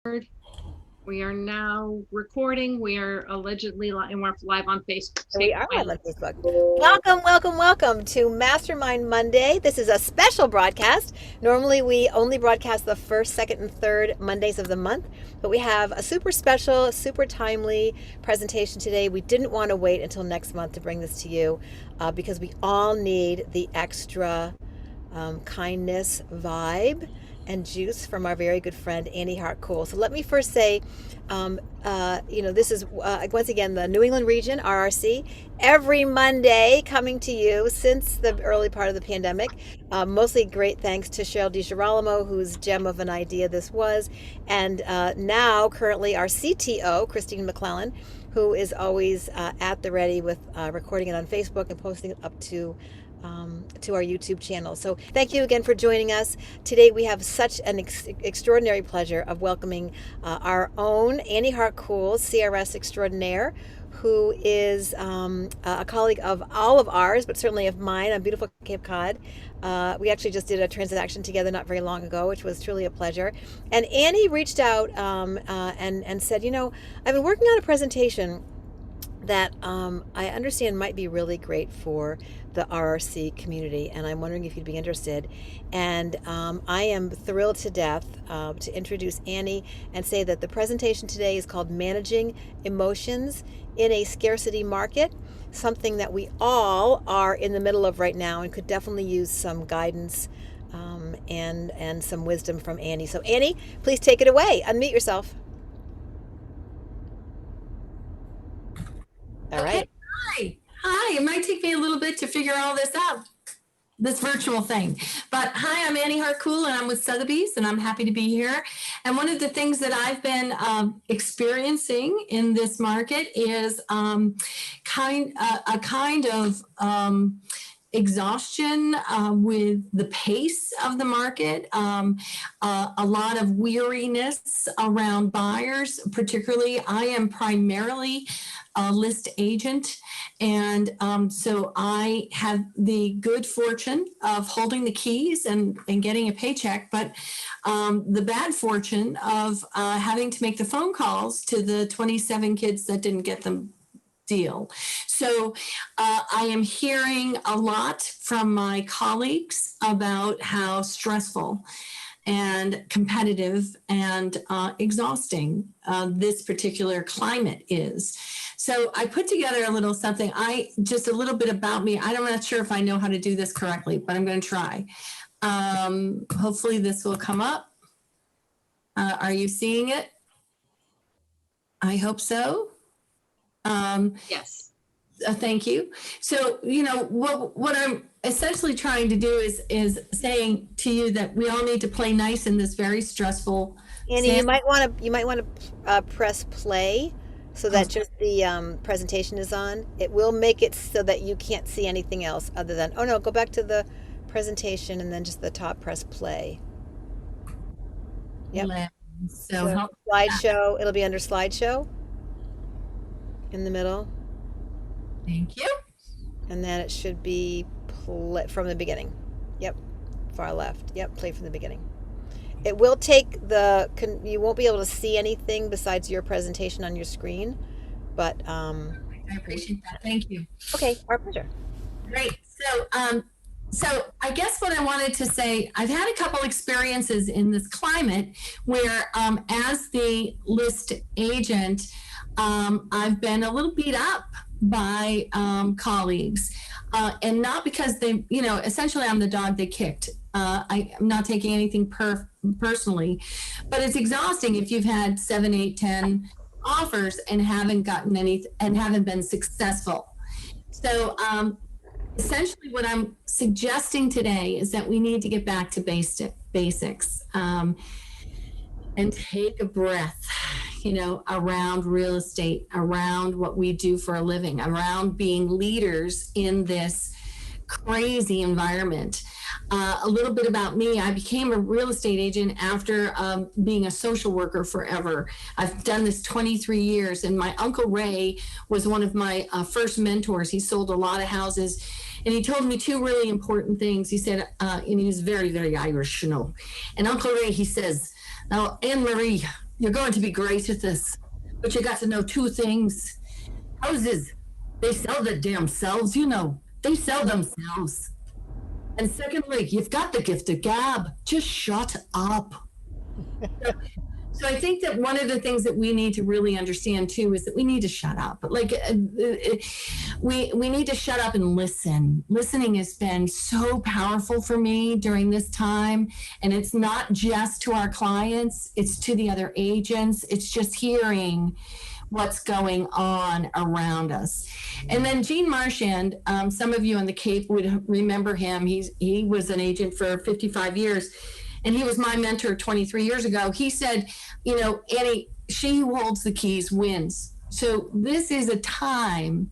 We are now recording. We are allegedly live, and we're live on Facebook. And we Say are hi. live on Facebook. Welcome to Mastermind Monday. This is a special broadcast. Normally, we only broadcast the first, second, and third Mondays of the month, but we have a super special, super timely presentation today. We didn't want to wait until next month to bring this to you because we all need the extra kindness vibe and juice from our very good friend Annie Hart. So let me first say, this is once again the New England region, RRC, every Monday coming to you since the early part of the pandemic. Mostly great thanks to Cheryl DiGirolamo, whose gem of an idea this was, and now currently our CTO, Christine McClellan, who is always at the ready with recording it on Facebook and posting it up to our YouTube channel. So thank you again for joining us. Today we have such an extraordinary pleasure of welcoming our own Annie Hart, CRS extraordinaire, who is a colleague of all of ours, but certainly of mine on beautiful Cape Cod. We actually just did a transaction together not very long ago, which was truly a pleasure. And Annie reached out and said, I've been working on a presentation that I understand might be really great for the RRC community, and I'm wondering if you'd be interested. And I am thrilled to death to introduce Annie and say that the presentation today is called Managing Emotions in a Scarcity Market, something that we all are in the middle of right now and could definitely use some guidance and some wisdom from Annie. So Annie, please take it away. Unmute yourself. All Okay. right. Hi. It might take me a little bit to figure all this out, this virtual thing. But hi, I'm Annie Hart and I'm with Sotheby's, and I'm happy to be here. And one of the things that I've been experiencing in this market is a kind of exhaustion with the pace of the market, a lot of weariness around buyers. Particularly, I am primarily a list agent, and so I have the good fortune of holding the keys and getting a paycheck, but the bad fortune of having to make the phone calls to the 27 kids that didn't get them deal. So I am hearing a lot from my colleagues about how stressful and competitive and exhausting this particular climate is. So I put together a little something. Just a little bit about me. I'm not sure if I know how to do this correctly, but I'm going to try. Hopefully this will come up. Are you seeing it? I hope so. Yes. Thank you. So, what I'm essentially trying to do is saying to you that we all need to play nice in this very stressful. Annie, you might want to press play so that just the presentation is on. It will make it so that you can't see anything else other than, oh no, go back to the presentation and then just the top, press play. Yep. So Slideshow, it'll be under slideshow in the middle. Thank you. And then it should be from the beginning. Yep. Far left. Yep. Play from the beginning. It will take you won't be able to see anything besides your presentation on your screen, but I appreciate that. Thank you. Okay, our pleasure. Great. So I guess what I wanted to say, I've had a couple experiences in this climate where, as the list agent, I've been a little beat up by colleagues, and not because they, essentially I'm the dog they kicked. I'm not taking anything personally, but it's exhausting if you've had 7, 8, 10 offers and haven't gotten any and haven't been successful. So essentially what I'm suggesting today is that we need to get back to basics and take a breath, around real estate, around what we do for a living, around being leaders in this crazy environment. A little bit about me. I became a real estate agent after being a social worker forever. I've done this 23 years, and my Uncle Ray was one of my first mentors. He sold a lot of houses, and he told me two really important things. He said, and he was very, very Irish, And Uncle Ray, he says, now, Anne Marie, You're going to be great at this, but you got to know two things. Houses, they sell their damn selves, you know. They sell themselves. And secondly, you've got the gift of gab. Just shut up. So I think that one of the things that we need to really understand too is that we need to shut up. Like we need to shut up and listen. Listening has been so powerful for me during this time, and it's not just to our clients; it's to the other agents. It's just hearing what's going on around us. And then Gene Marchand, some of you on the Cape would remember him. He was an agent for 55 years. And he was my mentor 23 years ago. He said, you know, Annie, she who holds the keys wins. So this is a time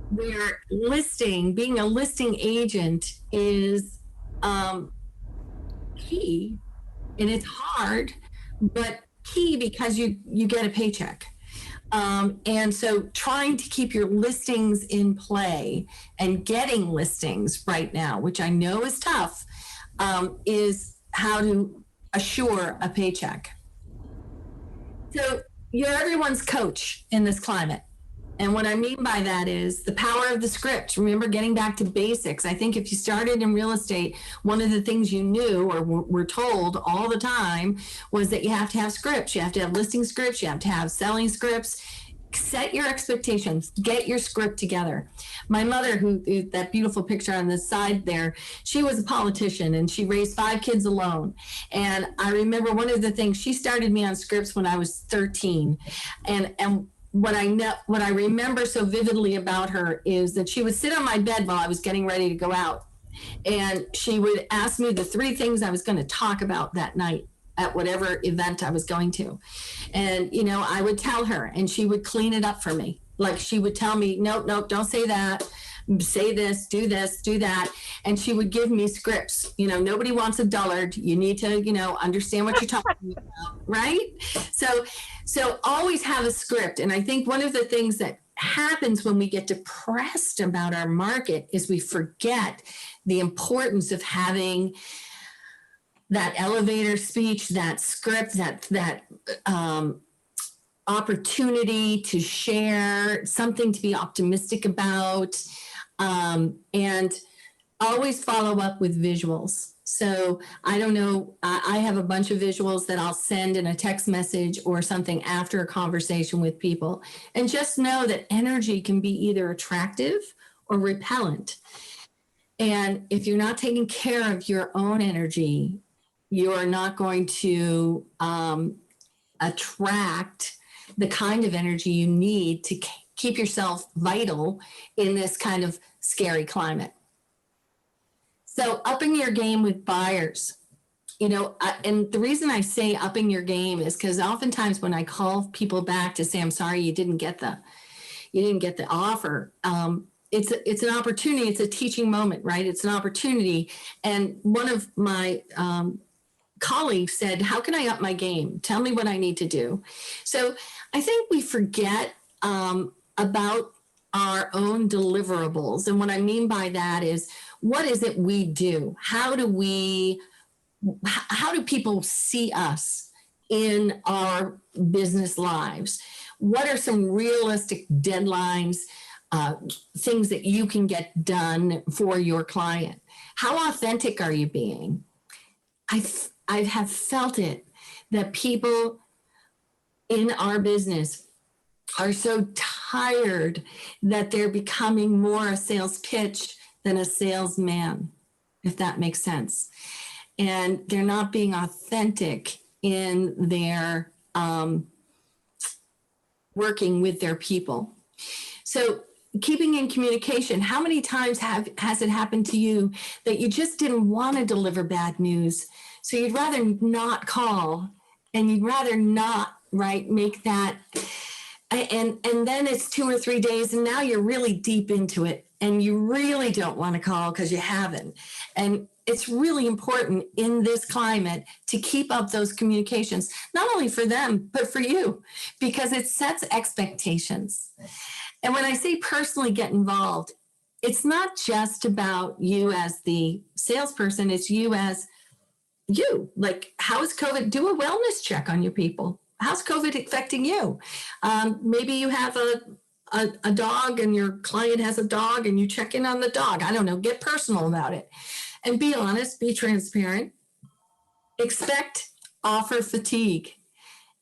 where being a listing agent is key, and it's hard, but key because you get a paycheck. And so trying to keep your listings in play and getting listings right now, which I know is tough, is how to assure a paycheck. So you're everyone's coach in this climate. And what I mean by that is the power of the script. Remember, getting back to basics. I think if you started in real estate, one of the things you knew or were told all the time was that you have to have scripts. You have to have listing scripts. You have to have selling scripts. Set your expectations, get your script together. My mother, that beautiful picture on the side there, she was a politician and she raised 5 kids alone. And I remember one of the things, she started me on scripts when I was 13. And what I remember so vividly about her is that she would sit on my bed while I was getting ready to go out. And she would ask me the 3 things I was going to talk about that night at whatever event I was going to. And, you know, I would tell her and she would clean it up for me. Like she would tell me, nope, don't say that. Say this, do that. And she would give me scripts. You know, nobody wants a dullard. You need to, you know, understand what you're talking about, right? So always have a script. And I think one of the things that happens when we get depressed about our market is we forget the importance of having that elevator speech, that script, that opportunity to share, something to be optimistic about, and always follow up with visuals. So I don't know, I have a bunch of visuals that I'll send in a text message or something after a conversation with people. And just know that energy can be either attractive or repellent. And if you're not taking care of your own energy, you're not going to attract the kind of energy you need to keep yourself vital in this kind of scary climate. So upping your game with buyers, you know, and the reason I say upping your game is because oftentimes when I call people back to say, I'm sorry, you didn't get the offer. It's an opportunity. It's a teaching moment, right? It's an opportunity. And one of my colleague said, how can I up my game? Tell me what I need to do. So I think we forget about our own deliverables. And what I mean by that is, what is it we do? How do people see us in our business lives? What are some realistic deadlines, things that you can get done for your client? How authentic are you being? I have felt it that people in our business are so tired that they're becoming more a sales pitch than a salesman, if that makes sense. And they're not being authentic in their working with their people. So keeping in communication, how many times has it happened to you that you just didn't want to deliver bad news? So you'd rather not call and you'd rather not, right, make that. And then it's 2 or 3 days and now you're really deep into it and you really don't want to call because you haven't. And it's really important in this climate to keep up those communications, not only for them, but for you, because it sets expectations. And when I say personally get involved, it's not just about you as the salesperson, it's you as you. Like, how is COVID? Do a wellness check on your people. How's COVID affecting you? Maybe you have a dog and your client has a dog and you check in on the dog. I don't know. Get personal about it and be honest, be transparent. Expect offer fatigue.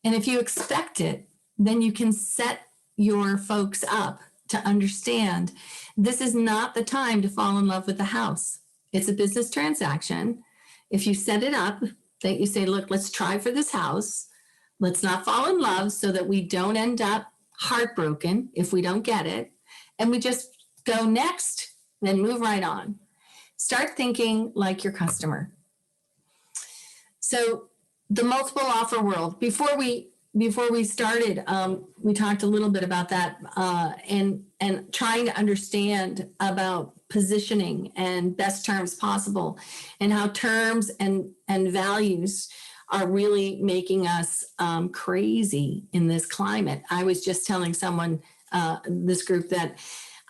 And if you expect it, then you can set your folks up to understand this is not the time to fall in love with the house. It's a business transaction. If you set it up that you say, look, let's try for this house. Let's not fall in love so that we don't end up heartbroken if we don't get it. And we just go next, then move right on. Start thinking like your customer. So the multiple offer world, before we started, we talked a little bit about that and trying to understand about positioning and best terms possible and how terms and values are really making us crazy in this climate. I was just telling someone, this group, that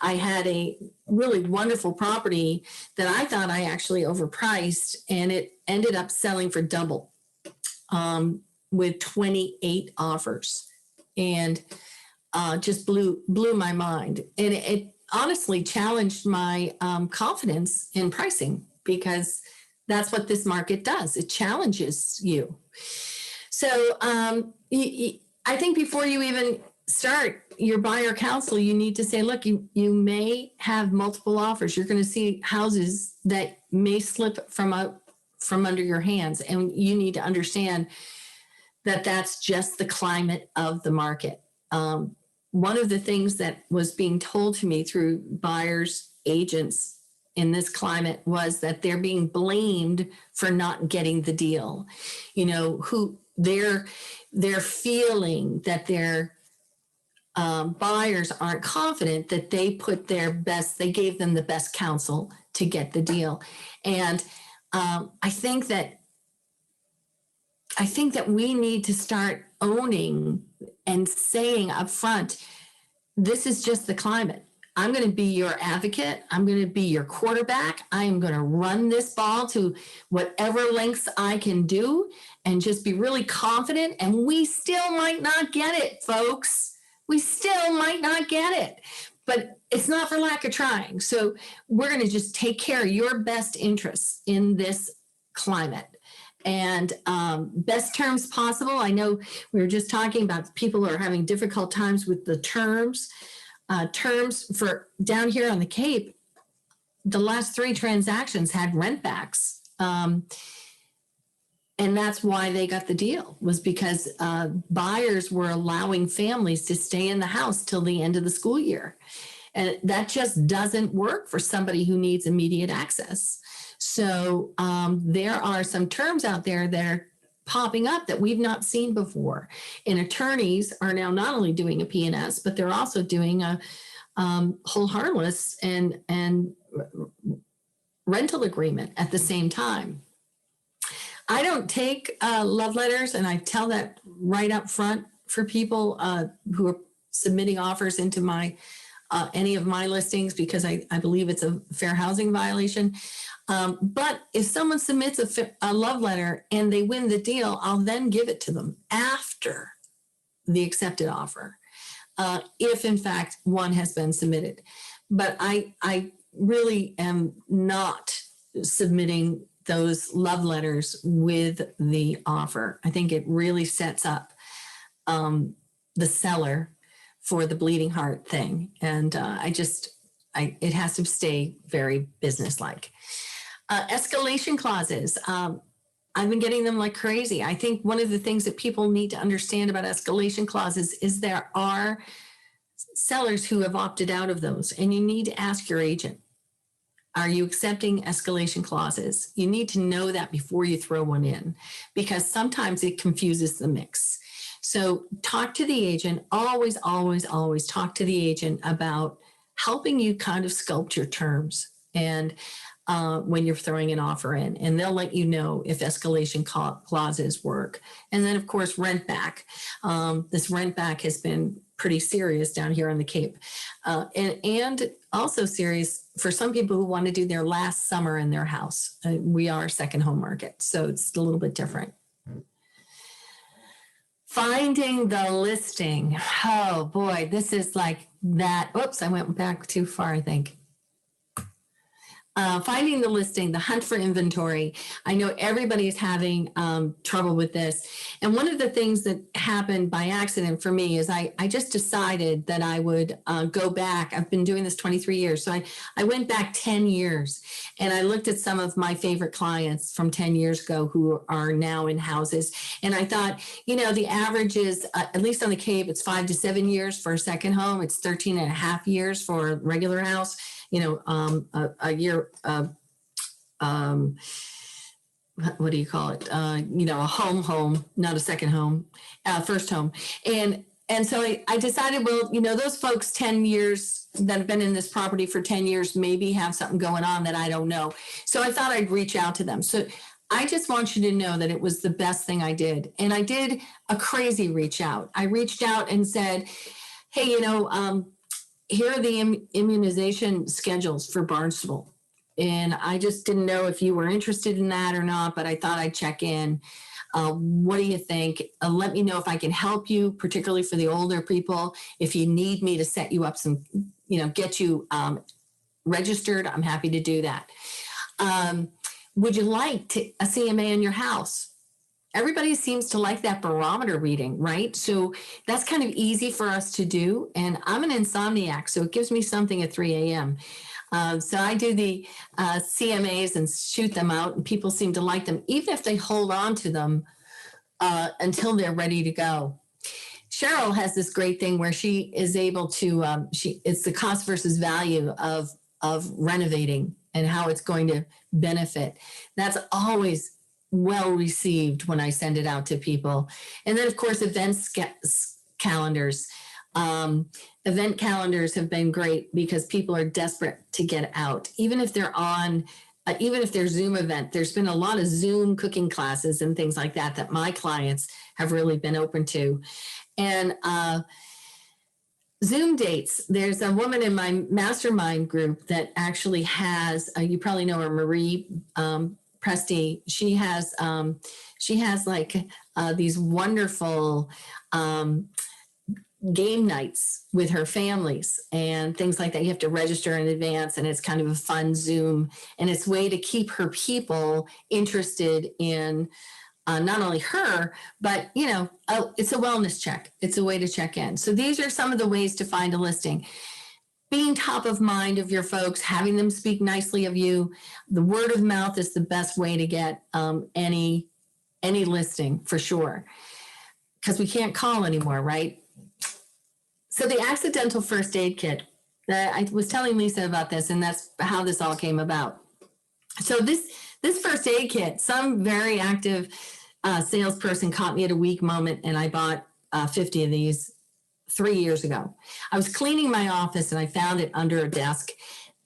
I had a really wonderful property that I thought I actually overpriced, and it ended up selling for double with 28 offers, and just blew my mind. And it honestly challenged my confidence in pricing, because that's what this market does. It challenges you. So I think before you even start your buyer counsel, you need to say, look, you may have multiple offers. You're going to see houses that may slip from under your hands. And you need to understand that that's just the climate of the market. One of the things that was being told to me through buyers, agents in this climate was that they're being blamed for not getting the deal. You know, who they're feeling that their buyers aren't confident that they gave them the best counsel to get the deal. And I think that we need to start owning and saying up front, this is just the climate. I'm going to be your advocate. I'm going to be your quarterback. I am going to run this ball to whatever lengths I can do and just be really confident. And we still might not get it, folks. We still might not get it, but it's not for lack of trying. So we're going to just take care of your best interests in this climate. And best terms possible. I know we were just talking about people are having difficult times with the terms. Terms for down here on the Cape, the last 3 transactions had rent backs. And that's why they got the deal, was because buyers were allowing families to stay in the house till the end of the school year. And that just doesn't work for somebody who needs immediate access. So there are some terms out there that are popping up that we've not seen before. And attorneys are now not only doing a P&S, but they're also doing a whole harmless and rental agreement at the same time. I don't take love letters, and I tell that right up front for people who are submitting offers into my any of my listings, because I believe it's a fair housing violation. But if someone submits a love letter and they win the deal, I'll then give it to them after the accepted offer, if in fact one has been submitted. But I really am not submitting those love letters with the offer. I think it really sets up the seller for the bleeding heart thing. And it has to stay very businesslike. Escalation clauses. I've been getting them like crazy. I think one of the things that people need to understand about escalation clauses is there are sellers who have opted out of those, and you need to ask your agent, are you accepting escalation clauses? You need to know that before you throw one in, because sometimes it confuses the mix. So talk to the agent. Always, always, always talk to the agent about helping you kind of sculpt your terms and when you're throwing an offer in, and they'll let you know if escalation clauses work. And then of course, rent back. This rent back has been pretty serious down here on the Cape. And also serious for some people who want to do their last summer in their house. We are a second home market, so it's a little bit different. Finding the listing. Oh boy, this is like that. Oops, I went back too far, I think. Finding the listing, the hunt for inventory. I know everybody's having trouble with this. And one of the things that happened by accident for me is I just decided that I would go back. I've been doing this 23 years. So I went back 10 years and I looked at some of my favorite clients from 10 years ago who are now in houses. And I thought, the average is, at least on the Cape, it's 5 to 7 years for a second home. It's 13 and a half years for a regular house. A year, what do you call it? A home, not a second home, first home. And so I decided, well, those folks 10 years that have been in this property for 10 years, maybe have something going on that I don't know. So I thought I'd reach out to them. So I just want you to know that it was the best thing I did. And I did a crazy reach out. I reached out and said, hey, here are the immunization schedules for Barnstable. And I just didn't know if you were interested in that or not, but I thought I'd check in. What do you think? Let me know if I can help you, particularly for the older people. If you need me to set you up some, get you registered, I'm happy to do that. Would you like a CMA in your house? Everybody seems to like that barometer reading, right? So that's kind of easy for us to do. And I'm an insomniac, so it gives me something at 3 a.m. So I do the CMAs and shoot them out, and people seem to like them, even if they hold on to them until they're ready to go. Cheryl has this great thing where she is able to, it's the cost versus value of renovating and how it's going to benefit. That's always well received when I send it out to people. And then of course, calendars. Event calendars have been great because people are desperate to get out. Even if they're Zoom event, there's been a lot of Zoom cooking classes and things like that my clients have really been open to. And Zoom dates. There's a woman in my mastermind group that actually has, you probably know her, Marie Presti. She has these wonderful game nights with her families and things like that. You have to register in advance, and it's kind of a fun Zoom, and it's a way to keep her people interested in not only her, but it's a wellness check. It's a way to check in. So these are some of the ways to find a listing. Being top of mind of your folks, having them speak nicely of you. The word of mouth is the best way to get any listing for sure, because we can't call anymore, right? So the accidental first aid kit, I was telling Lisa about this, and that's how this all came about. So this first aid kit, some very active salesperson caught me at a weak moment, and I bought 50 of these 3 years ago. I was cleaning my office and I found it under a desk,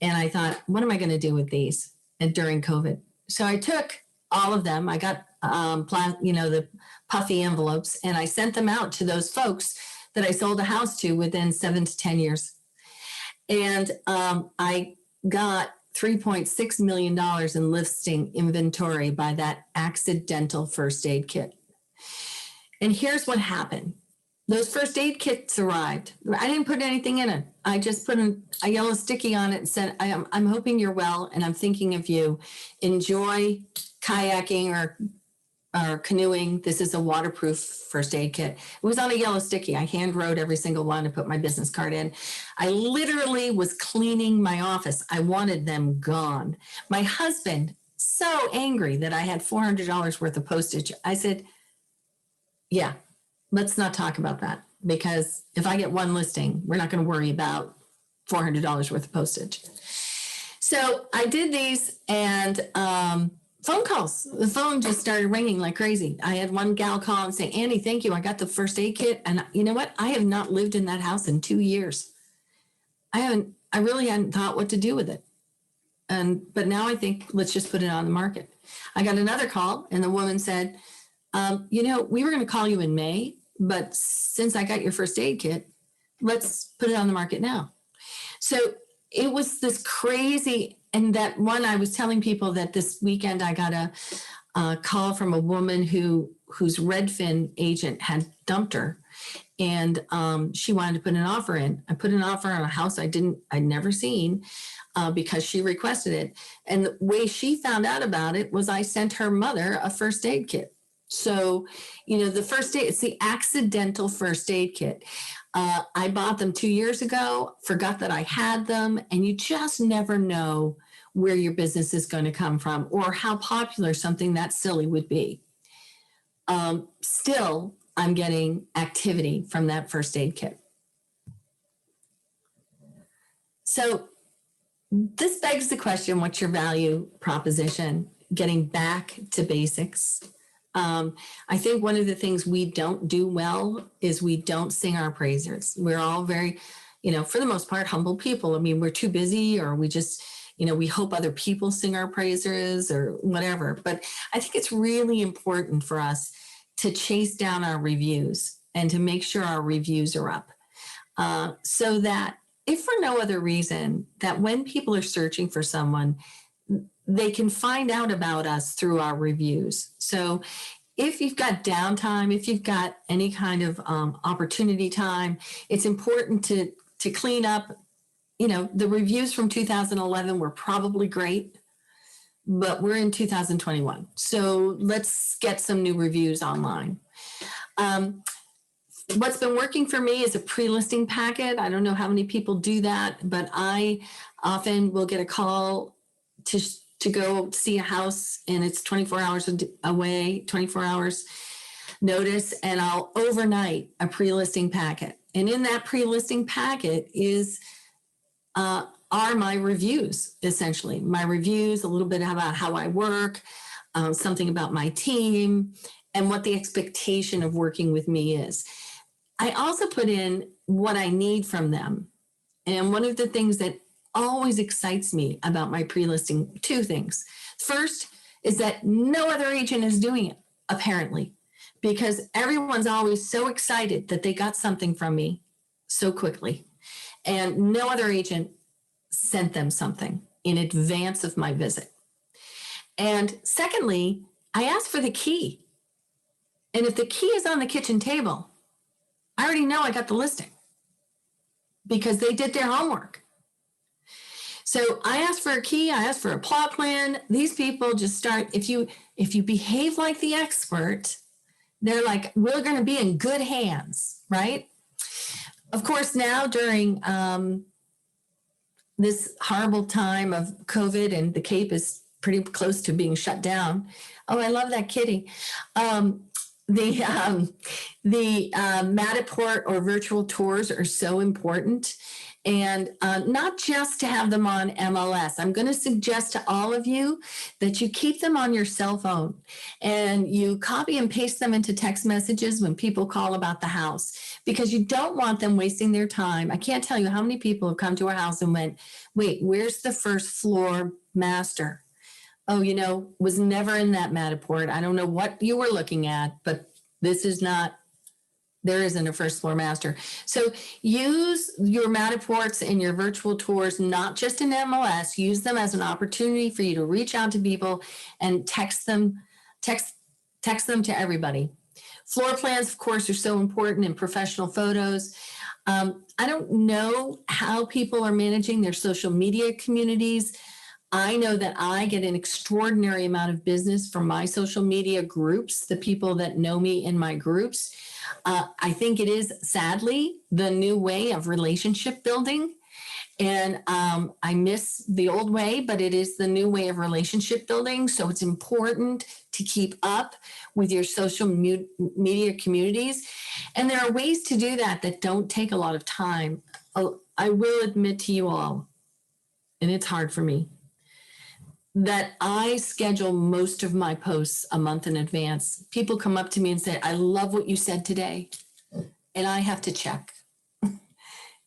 and I thought, what am I going to do with these? And during COVID, so I took all of them. I got the puffy envelopes, and I sent them out to those folks that I sold a house to within 7 to 10 years. And I got $3.6 million in listing inventory by that accidental first aid kit. And here's what happened. Those first aid kits arrived. I didn't put anything in it. I just put a yellow sticky on it and said, I'm hoping you're well, and I'm thinking of you. Enjoy kayaking or canoeing. This is a waterproof first aid kit. It was on a yellow sticky. I hand wrote every single one and put my business card in. I literally was cleaning my office. I wanted them gone. My husband, so angry that I had $400 worth of postage. I said, yeah, let's not talk about that, because if I get one listing, we're not going to worry about $400 worth of postage. So I did these, and phone calls. The phone just started ringing like crazy. I had one gal call and say, Annie, thank you. I got the first aid kit. And you know what? I have not lived in that house in 2 years. I really hadn't thought what to do with it. But now I think, let's just put it on the market. I got another call, and the woman said, we were going to call you in May, but since I got your first aid kit, let's put it on the market now. So it was this crazy, and that one I was telling people that this weekend I got a call from a woman whose Redfin agent had dumped her, and she wanted to put an offer in. I put an offer on a house I'd never seen because she requested it. And the way she found out about it was I sent her mother a first aid kit. So, the first aid, it's the accidental first aid kit. I bought them 2 years ago, forgot that I had them, and you just never know where your business is going to come from or how popular something that silly would be. Still, I'm getting activity from that first aid kit. So this begs the question, what's your value proposition? Getting back to basics. I think one of the things we don't do well is we don't sing our praises. We're all very, for the most part, humble people. I mean, we're too busy, or we just, we hope other people sing our praises or whatever. But I think it's really important for us to chase down our reviews and to make sure our reviews are up, so that if for no other reason, that when people are searching for someone, they can find out about us through our reviews. So if you've got downtime, if you've got any kind of opportunity time, it's important to clean up. The reviews from 2011 were probably great, but we're in 2021. So let's get some new reviews online. What's been working for me is a pre-listing packet. I don't know how many people do that, but I often will get a call to go see a house, and it's 24 hours away, 24 hours notice, and I'll overnight a pre-listing packet. And in that pre-listing packet are my reviews, essentially. My reviews, a little bit about how I work, something about my team, and what the expectation of working with me is. I also put in what I need from them. And one of the things that always excites me about my pre-listing, two things. First is that no other agent is doing it, apparently, because everyone's always so excited that they got something from me so quickly. And no other agent sent them something in advance of my visit. And secondly, I asked for the key. And if the key is on the kitchen table, I already know I got the listing because they did their homework. So I asked for a key, I asked for a plot plan. These people just start, if you behave like the expert, they're like, we're going to be in good hands, right? Of course, now during this horrible time of COVID, and the Cape is pretty close to being shut down. Oh, I love that kitty. The Matterport or virtual tours are so important, and not just to have them on MLS. I'm going to suggest to all of you that you keep them on your cell phone and you copy and paste them into text messages when people call about the house, because you don't want them wasting their time. I can't tell you how many people have come to our house and went, wait, where's the first floor master? Oh, was never in that Matterport. I don't know what you were looking at, but there isn't a first floor master. So use your Matterports and your virtual tours, not just in MLS, use them as an opportunity for you to reach out to people and text them to everybody. Floor plans, of course, are so important, in professional photos. I don't know how people are managing their social media communities. I know that I get an extraordinary amount of business from my social media groups, the people that know me in my groups. I think it is, sadly, the new way of relationship building. And I miss the old way, but it is the new way of relationship building. So it's important to keep up with your social media communities. And there are ways to do that don't take a lot of time. I will admit to you all, and it's hard for me, that I schedule most of my posts a month in advance. People come up to me and say, I love what you said today. And I have to check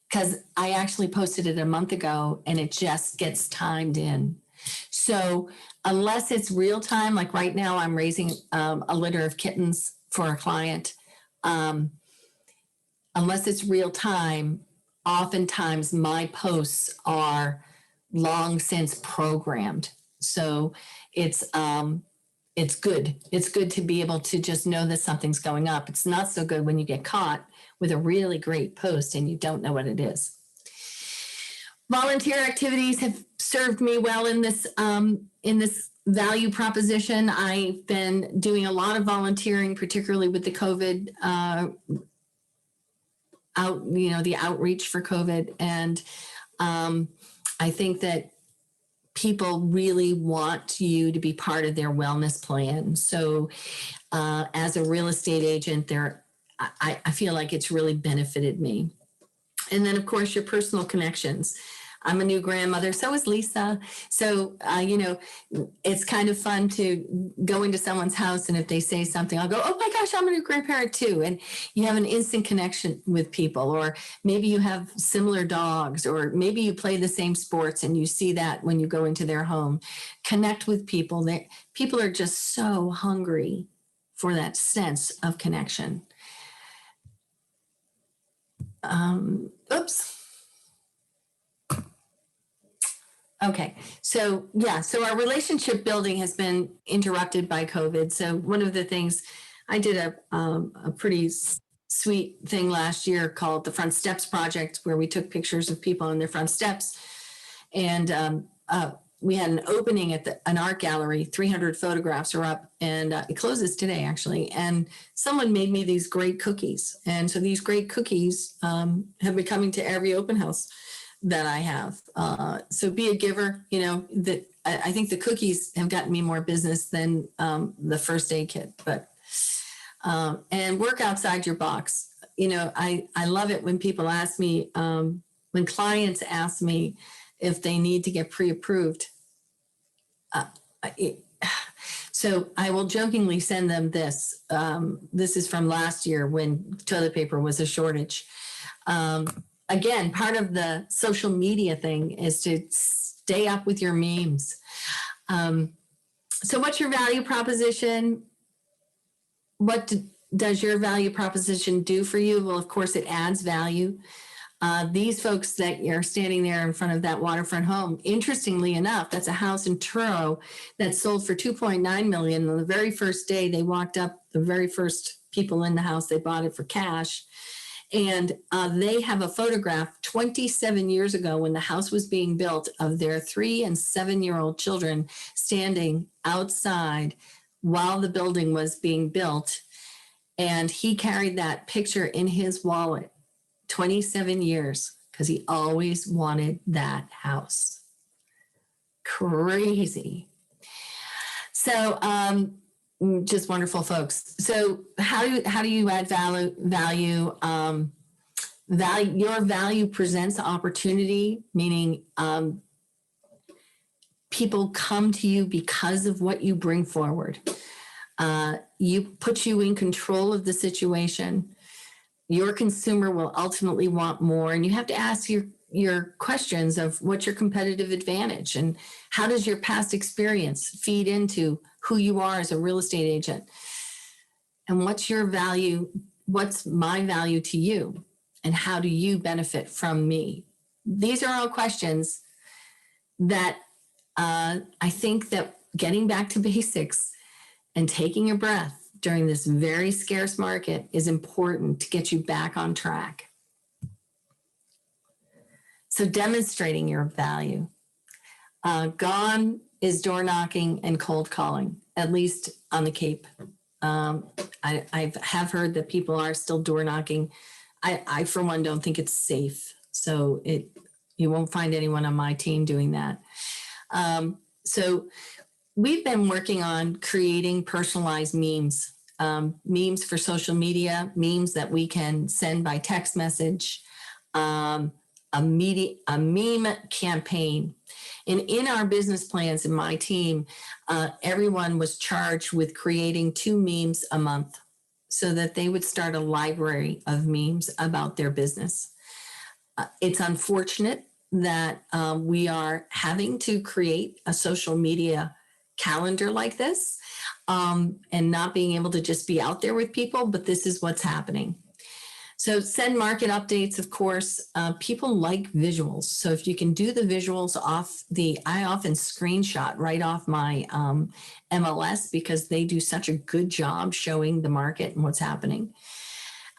because I actually posted it a month ago and it just gets timed in. So unless it's real time, like right now, I'm raising a litter of kittens for a client. unless it's real time, oftentimes my posts are long since programmed. So it's good. It's good to be able to just know that something's going up. It's not so good when you get caught with a really great post and you don't know what it is. Volunteer activities have served me well in this value proposition. I've been doing a lot of volunteering, particularly with the COVID the outreach for COVID, and I think that people really want you to be part of their wellness plan. So, as a real estate agent, I feel like it's really benefited me. And then, of course, your personal connections. I'm a new grandmother, so is Lisa. So, it's kind of fun to go into someone's house, and if they say something, I'll go, oh my gosh, I'm a new grandparent too. And you have an instant connection with people, or maybe you have similar dogs, or maybe you play the same sports and you see that when you go into their home. Connect with people. People are just so hungry for that sense of connection. Oops. Okay, so our relationship building has been interrupted by COVID. So one of the things, I did a pretty sweet thing last year called the Front Steps Project, where we took pictures of people on their front steps. And we had an opening at an art gallery, 300 photographs are up, and it closes today actually. And someone made me these great cookies. And so these great cookies have been coming to every open house that I have. So be a giver, that I think the cookies have gotten me more business than the first aid kit, but, and work outside your box. I love it when people ask me, when clients ask me if they need to get pre-approved. So I will jokingly send them this. This is from last year when toilet paper was a shortage. Again, part of the social media thing is to stay up with your memes. So what's your value proposition? What does your value proposition do for you? Well, of course, it adds value. These folks that you're standing there in front of that waterfront home, interestingly enough, that's a house in Truro that sold for $2.9 million. On the very first day they walked up, the very first people in the house, they bought it for cash. And they have a photograph 27 years ago when the house was being built of their 3 and 7-year-old children standing outside while the building was being built. And he carried that picture in his wallet 27 years because he always wanted that house. Crazy. So, just wonderful folks. So how do you add value? Your value presents opportunity, meaning people come to you because of what you bring forward. You put you in control of the situation. Your consumer will ultimately want more, and you have to ask your questions of what's your competitive advantage and how does your past experience feed into who you are as a real estate agent, and what's your value, what's my value to you, and how do you benefit from me? These are all questions that I think that getting back to basics and taking a breath during this very scarce market is important to get you back on track. So demonstrating your value. Gone is door knocking and cold calling, at least on the Cape. I have heard that people are still door knocking. I for one, don't think it's safe. So you won't find anyone on my team doing that. So we've been working on creating personalized memes, memes for social media, memes that we can send by text message, a meme campaign. And in our business plans in my team, everyone was charged with creating 2 memes a month so that they would start a library of memes about their business. It's unfortunate that we are having to create a social media calendar like this and not being able to just be out there with people, but this is what's happening. So send market updates, of course. People like visuals. So if you can do the visuals I often screenshot right off my MLS because they do such a good job showing the market and what's happening.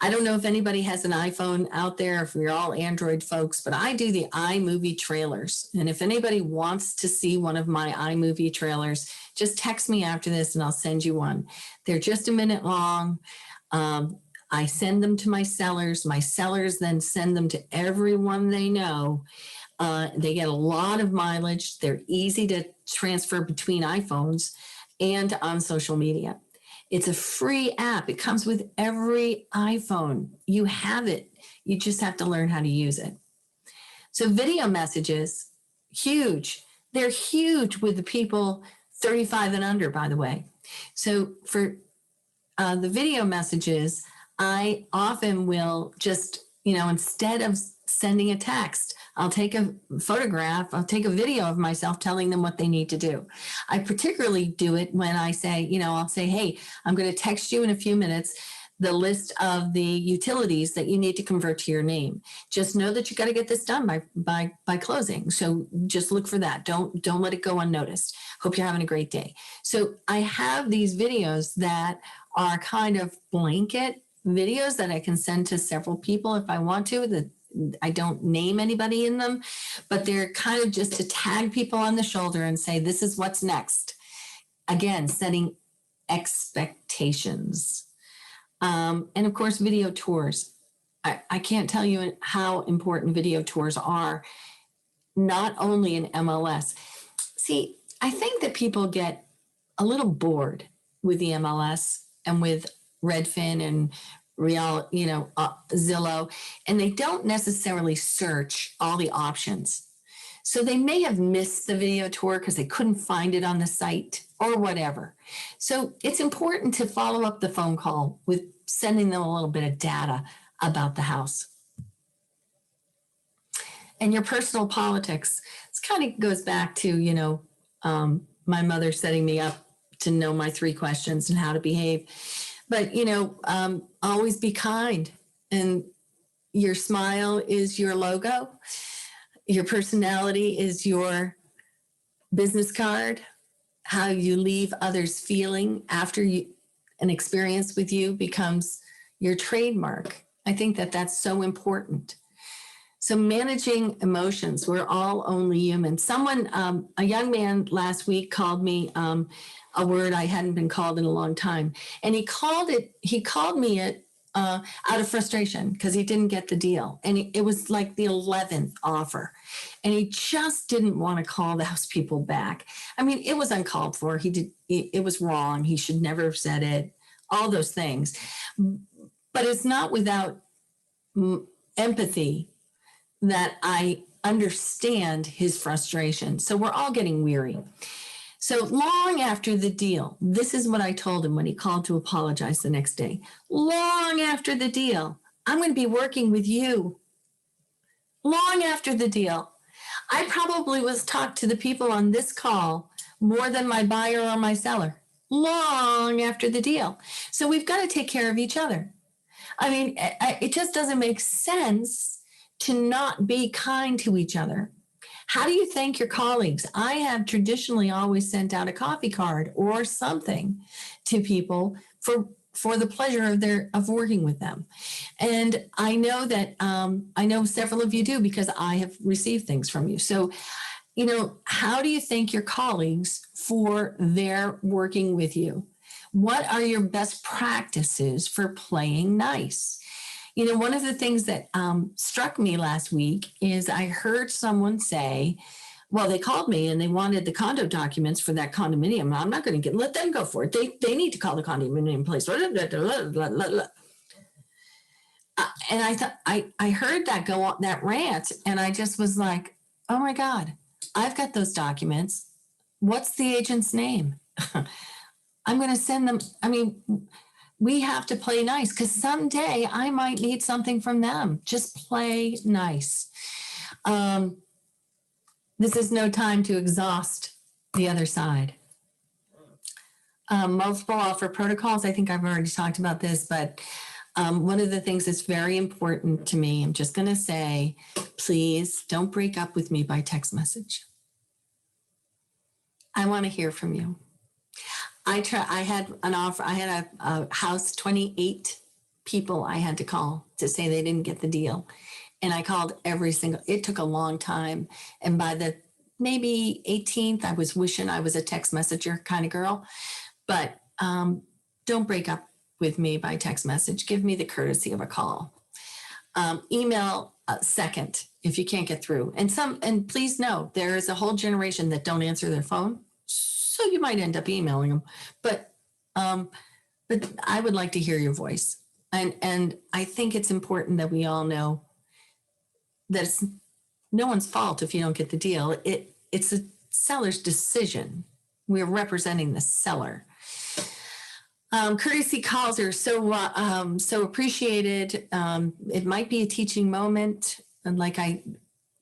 I don't know if anybody has an iPhone out there, if we're all Android folks, but I do the iMovie trailers. And if anybody wants to see one of my iMovie trailers, just text me after this and I'll send you one. They're just a minute long. I send them to my sellers. My sellers then send them to everyone they know. They get a lot of mileage. They're easy to transfer between iPhones and on social media. It's a free app. It comes with every iPhone. You have it. You just have to learn how to use it. So video messages, huge. They're huge with the people 35 and under, by the way. So for the video messages, I often will just, instead of sending a text, I'll take a photograph, I'll take a video of myself telling them what they need to do. I particularly do it when I say, I'll say, hey, I'm going to text you in a few minutes the list of the utilities that you need to convert to your name. Just know that you got to get this done by closing. So just look for that. Don't let it go unnoticed. Hope you're having a great day. So I have these videos that are kind of blanket videos that I can send to several people if I want to, that I don't name anybody in them, but they're kind of just to tag people on the shoulder and say, this is what's next. Again, setting expectations. And of course, video tours. I can't tell you how important video tours are, not only in MLS. See, I think that people get a little bored with the MLS and with Redfin and Zillow, and they don't necessarily search all the options. So they may have missed the video tour because they couldn't find it on the site or whatever. So it's important to follow up the phone call with sending them a little bit of data about the house. And your personal politics, this kind of goes back to, my mother setting me up to know my 3 questions and how to behave. But, always be kind. And your smile is your logo. Your personality is your business card. How you leave others feeling after an experience with you becomes your trademark. I think that that's so important. So managing emotions, we're all only human. Someone, a young man last week called me a word I hadn't been called in a long time. And he called me it out of frustration because he didn't get the deal. And it was like the 11th offer. And he just didn't want to call those people back. I mean, it was uncalled for. It was wrong. He should never have said it, all those things. But it's not without empathy that I understand his frustration. So we're all getting weary. So long after the deal, this is what I told him when he called to apologize the next day. Long after the deal, I'm going to be working with you. Long after the deal, I probably was talked to the people on this call more than my buyer or my seller. Long after the deal. So we've got to take care of each other. I mean, it just doesn't make sense to not be kind to each other. How do you thank your colleagues? I have traditionally always sent out a coffee card or something to people for the pleasure of working with them. And I know that I know several of you do because I have received things from you. So, how do you thank your colleagues for their working with you? What are your best practices for playing nice? One of the things that struck me last week is I heard someone say, well, they called me and they wanted the condo documents for that condominium. I'm not going to let them go for it. They need to call the condominium place. And I thought, I heard that go on, that rant, and I just was like, oh my God, I've got those documents. What's the agent's name? I'm going to send them. I mean, we have to play nice because someday I might need something from them. Just play nice. This is no time to exhaust the other side. Multiple offer protocols. I think I've already talked about this, but One of the things that's very important to me, I'm just going to say, please don't break up with me by text message. I want to hear from you. I had an offer. I had a house, 28 people I had to call to say they didn't get the deal. And I called it took a long time. And by the maybe 18th, I was wishing I was a text messenger kind of girl. But don't break up with me by text message. Give me the courtesy of a call. Email second if you can't get through. And please know there is a whole generation that don't answer their phone. So you might end up emailing them. But I would like to hear your voice. And I think it's important that we all know that it's no one's fault if you don't get the deal. It's a seller's decision. We're representing the seller. Courtesy calls are so appreciated. It might be a teaching moment, and like I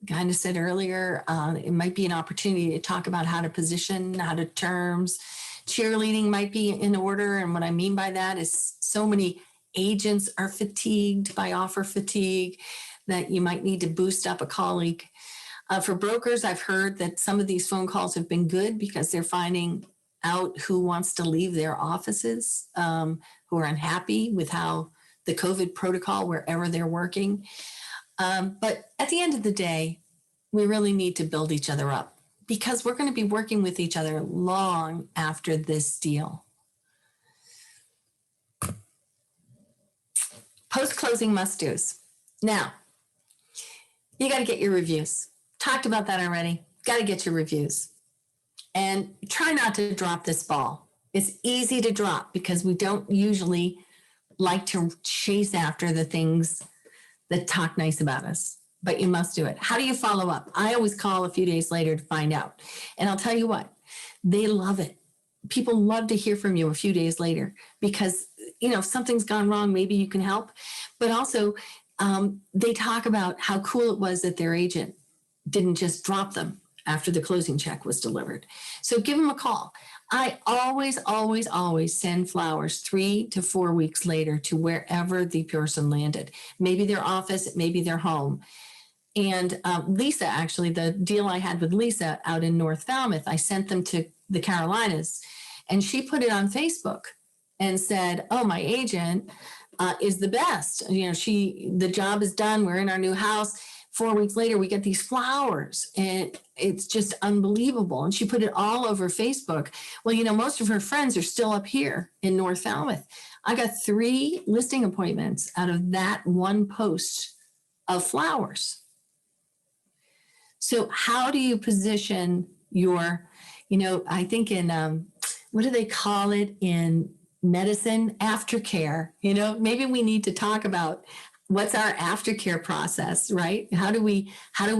kind of said earlier, it might be an opportunity to talk about how to position, how to terms. Cheerleading might be in order, and what I mean by that is so many agents are fatigued by offer fatigue that you might need to boost up a colleague. For brokers, I've heard that some of these phone calls have been good because they're finding out who wants to leave their offices, who are unhappy with how the COVID protocol wherever they're working. But at the end of the day, we really need to build each other up because we're going to be working with each other long after this deal. Post-closing must-dos. Now, you got to get your reviews. Talked about that already. Got to get your reviews. And try not to drop this ball. It's easy to drop because we don't usually like to chase after the things that talk nice about us, but you must do it. How do you follow up? I always call a few days later to find out. And I'll tell you what, they love it. People love to hear from you a few days later because, if something's gone wrong, maybe you can help. But also, they talk about how cool it was that their agent didn't just drop them after the closing check was delivered. So give them a call. I always send flowers 3 to 4 weeks later to wherever the person landed. Maybe their office, maybe their home. And Lisa, actually, the deal I had with Lisa out in North Falmouth, I sent them to the Carolinas, and she put it on Facebook and said, "Oh, my agent is the best. The job is done. We're in our new house. 4 weeks later, we get these flowers, and it's just unbelievable." And she put it all over Facebook. Well, most of her friends are still up here in North Falmouth. I got 3 listing appointments out of that one post of flowers. So how do you position your, I think in, what do they call it in medicine? Aftercare. Maybe we need to talk about what's our aftercare process, right? How do we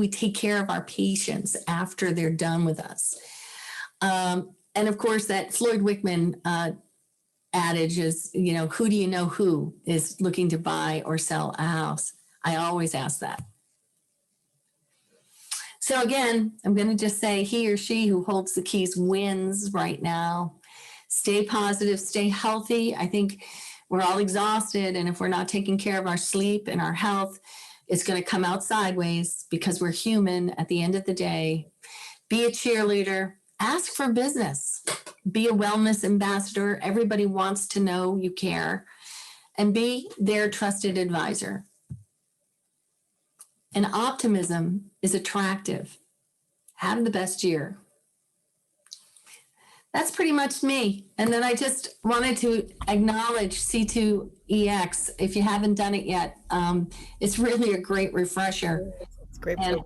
take care of our patients after they're done with us? And of course, that Floyd Wickman adage is, who do you know who is looking to buy or sell a house? I always ask that. So again, I'm going to just say he or she who holds the keys wins right now. Stay positive, stay healthy. I think we're all exhausted, and if we're not taking care of our sleep and our health, it's going to come out sideways because we're human at the end of the day. Be a cheerleader. Ask for business. Be a wellness ambassador. Everybody wants to know you care. And be their trusted advisor. And optimism is attractive. Have the best year. That's pretty much me. And then I just wanted to acknowledge C2EX. If you haven't done it yet, it's really a great refresher. It's great. And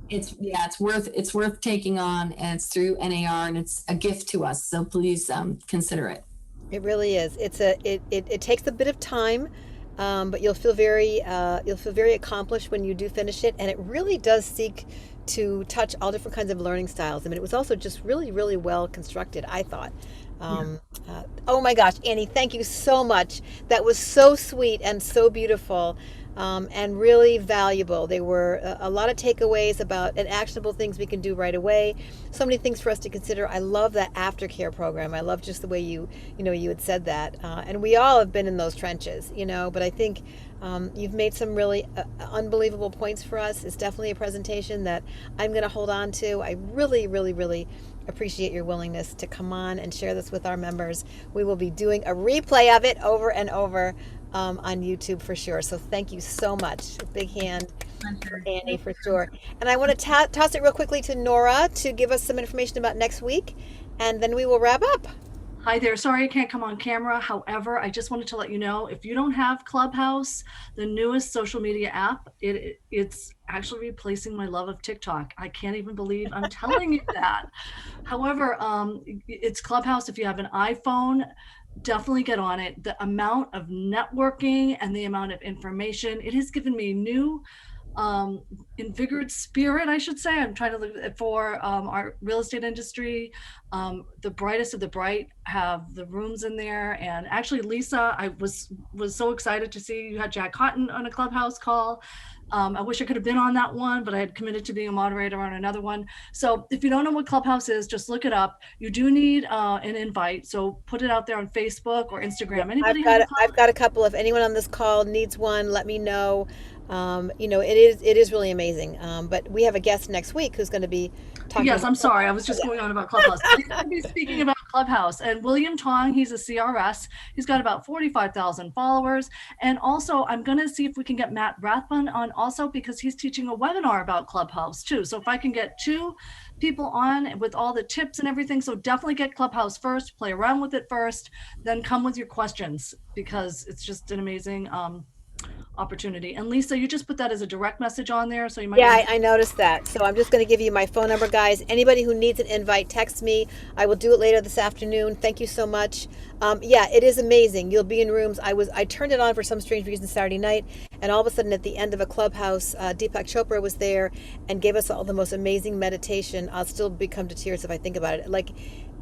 it's worth taking on, and it's through NAR, and it's a gift to us. So please consider it. It really is. It takes a bit of time, but you'll feel very accomplished when you do finish it, and it really does seek to touch all different kinds of learning styles. I mean, it was also just really, really well constructed, I thought. Oh my gosh, Annie, thank you so much. That was so sweet and so beautiful. and really valuable. They were a lot of takeaways about and actionable things we can do right away. So many things for us to consider. I love that aftercare program. I love just the way you had said that. And we all have been in those trenches, but I think you've made some really unbelievable points for us. It's definitely a presentation that I'm going to hold on to. I really, really, really appreciate your willingness to come on and share this with our members. We will be doing a replay of it over and over on YouTube for sure. So thank you so much. Big hand for Annie for sure. And I want to toss it real quickly to Nora to give us some information about next week, and then we will wrap up. Hi there. Sorry I can't come on camera. However, I just wanted to let you know, if you don't have Clubhouse, the newest social media app, it's actually replacing my love of TikTok. I can't even believe I'm telling you that. However, it's Clubhouse. If you have an iPhone, definitely get on it. The amount of networking and the amount of information, it has given me new invigorated spirit, I should say. I'm trying to look for our real estate industry. The brightest of the bright have the rooms in there. And actually, Lisa, I was so excited to see you had Jack Cotton on a Clubhouse call. I wish I could have been on that one, but I had committed to being a moderator on another one. So if you don't know what Clubhouse is, just look it up. You do need an invite. So put it out there on Facebook or Instagram. Anybody I've got a couple. If anyone on this call needs one, let me know. It is really amazing. But we have a guest next week who's going to be talking. Yes, I'm sorry. I was just going on about Clubhouse. I'm going to be speaking about Clubhouse. And William Tong, he's a CRS. He's got about 45,000 followers. And also, I'm going to see if we can get Matt Rathbun on also, because he's teaching a webinar about Clubhouse too. So if I can get two people on with all the tips and everything. So definitely get Clubhouse first, play around with it first, then come with your questions, because it's just an amazing opportunity. And Lisa, you just put that as a direct message on there, so you might. Yeah, I noticed that. So I'm just going to give you my phone number, guys. Anybody who needs an invite, text me. I will do it later this afternoon. Thank you so much. Yeah, it is amazing. You'll be in rooms. I turned it on for some strange reason Saturday night, and all of a sudden at the end of a Clubhouse, Deepak Chopra was there and gave us all the most amazing meditation. I'll still become to tears if I think about it. Like,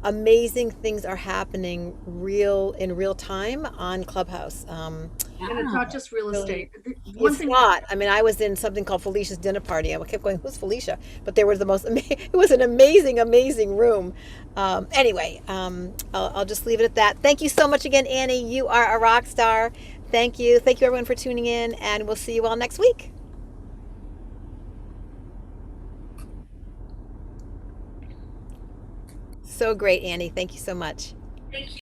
amazing things are happening in real time on Clubhouse. And it's not just real estate. It's not. I mean, I was in something called Felicia's dinner party. I kept going, "Who's Felicia?" But there was it was an amazing, amazing room. Anyway, I'll just leave it at that. Thank you so much again, Annie. You are a rock star. Thank you. Thank you, everyone, for tuning in, and we'll see you all next week. So great, Annie. Thank you so much. Thank you.